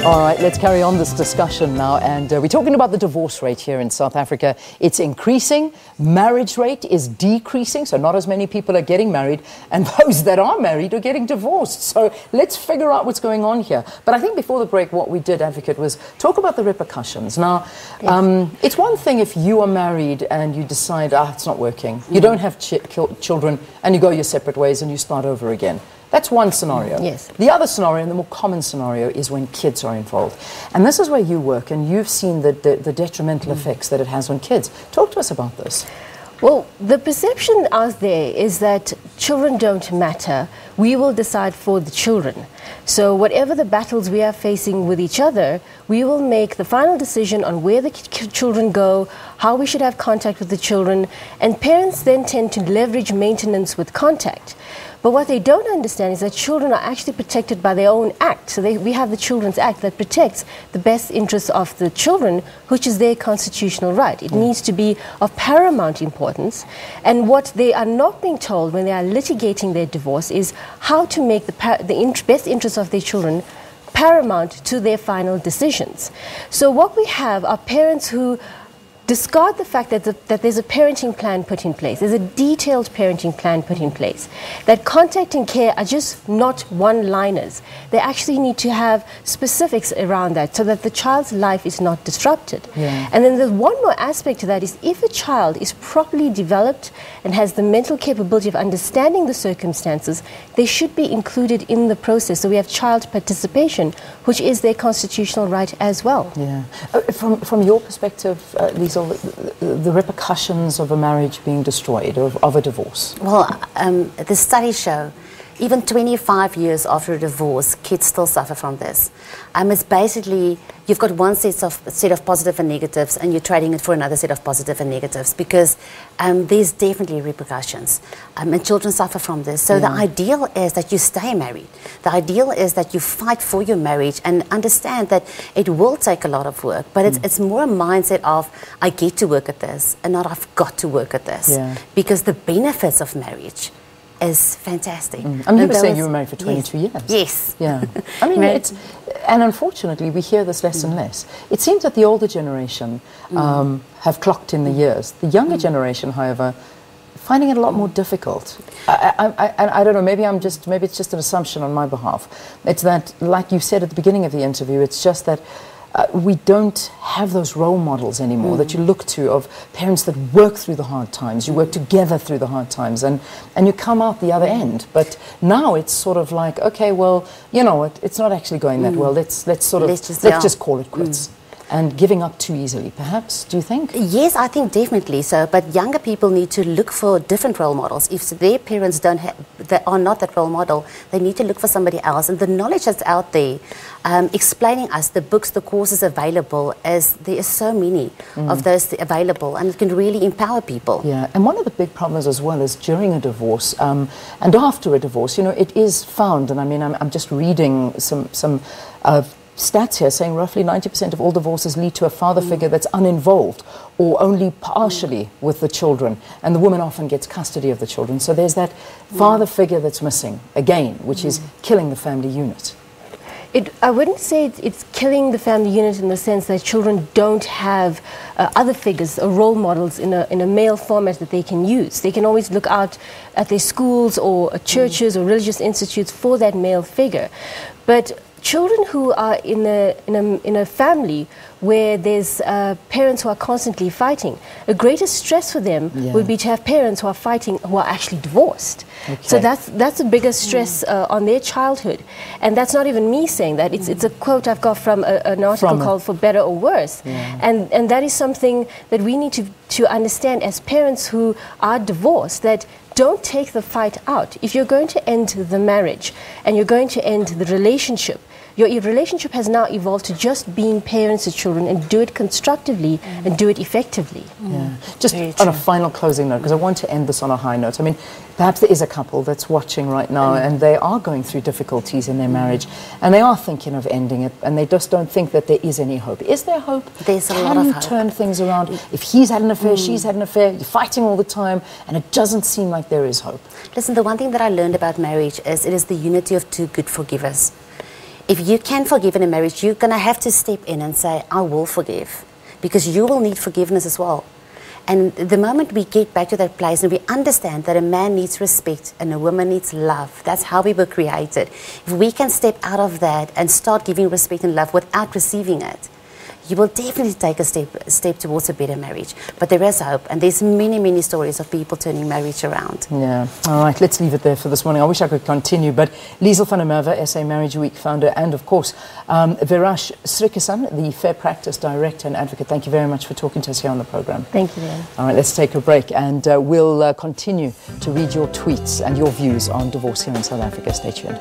All right, let's carry on this discussion now. And we're talking about the divorce rate here in South Africa. It's increasing. Marriage rate is decreasing. So not as many people are getting married. And those that are married are getting divorced. So let's figure out what's going on here. But I think before the break, what we did, Advocate, was talk about the repercussions. Now, it's one thing if you are married and you decide, it's not working. You don't have children and you go your separate ways and you start over again. That's one scenario. Yes. The other scenario, and the more common scenario, is when kids are involved. And this is where you work, and you've seen the detrimental effects that it has on kids. Talk to us about this. Well, the perception out there is that children don't matter. We will decide for the children. So whatever the battles we are facing with each other, we will make the final decision on where the children go, how we should have contact with the children, and parents then tend to leverage maintenance with contact. But what they don't understand is that children are actually protected by their own act. So we have the Children's Act that protects the best interests of the children, which is their constitutional right. It needs to be of paramount importance. And what they are not being told when they are litigating their divorce is how to make the best interests of their children paramount to their final decisions. So what we have are parents who discard the fact that there's a parenting plan put in place. There's a detailed parenting plan put in place. That contact and care are just not one-liners. They actually need to have specifics around that so that the child's life is not disrupted. And then there's one more aspect to that is if a child is properly developed and has the mental capability of understanding the circumstances, they should be included in the process. So we have child participation, which is their constitutional right as well. From your perspective, Liezel, the repercussions of a marriage being destroyed, of a divorce? Well, the studies show even 25 years after a divorce, kids still suffer from this. It's basically, you've got one set of positive and negatives and you're trading it for another set of positive and negatives because there's definitely repercussions. And children suffer from this. So the ideal is that you stay married. The ideal is that you fight for your marriage and understand that it will take a lot of work, but it's more a mindset of, I get to work at this and not I've got to work at this. Because the benefits of marriage is fantastic. I mean, you were saying you were married for 22 years. Yes. Yeah. I mean, and unfortunately, we hear this less and less. It seems that the older generation have clocked in the years. The younger generation, however, finding it a lot more difficult. I don't know, maybe it's just an assumption on my behalf. It's that, like you said at the beginning of the interview, it's just that we don't have those role models anymore that you look to of parents that work through the hard times. You work together through the hard times and you come out the other end. But now it's sort of like, okay, well, you know what, it's not actually going that well. Let's just call it quits. And giving up too easily, perhaps, do you think? Yes, I think definitely so. But younger people need to look for different role models. If their parents they are not that role model, they need to look for somebody else. And the knowledge that's out there, explaining us the books, the courses available, as there are so many of those available, and it can really empower people. Yeah, and one of the big problems as well is during a divorce and after a divorce, you know, it is found, and I mean, I'm just reading some stats here saying roughly 90% of all divorces lead to a father figure that's uninvolved or only partially with the children, and the woman often gets custody of the children. So there's that father figure that's missing, again, which is killing the family unit. I wouldn't say it's killing the family unit in the sense that children don't have other figures or role models in a male format that they can use. They can always look out at their schools or churches or religious institutes for that male figure. But children who are in a family where there's parents who are constantly fighting, a greater stress for them would be to have parents who are fighting who are actually divorced. So that's a bigger stress on their childhood. And that's not even me saying that. It's a quote I've got from an article called For Better or Worse. And that is something that we need to understand as parents who are divorced, that don't take the fight out. If you're going to end the marriage and you're going to end the relationship, your relationship has now evolved to just being parents to children, and do it constructively and do it effectively. Just on a final closing note, because I want to end this on a high note. I mean, perhaps there is a couple that's watching right now and they are going through difficulties in their marriage and they are thinking of ending it and they just don't think that there is any hope. Is there hope? There's a lot of hope. Can you turn things around? If he's had an affair, she's had an affair, you're fighting all the time and it doesn't seem like there is hope. Listen, the one thing that I learned about marriage is it is the unity of two good forgivers. if you can forgive in a marriage, you're going to have to step in and say, I will forgive, because you will need forgiveness as well. And the moment we get back to that place and we understand that a man needs respect and a woman needs love, that's how we were created. If we can step out of that and start giving respect and love without receiving it, you will definitely take a step towards a better marriage. But there is hope, and there's many, many stories of people turning marriage around. Yeah. All right, let's leave it there for this morning. I wish I could continue, but Liezel van der Merwe, SA Marriage Week founder, and of course, Veerash Srikison, the Fair Practice Director and Advocate, thank you very much for talking to us here on the program. Thank you, Dan. All right, let's take a break, and we'll continue to read your tweets and your views on divorce here in South Africa. Stay tuned.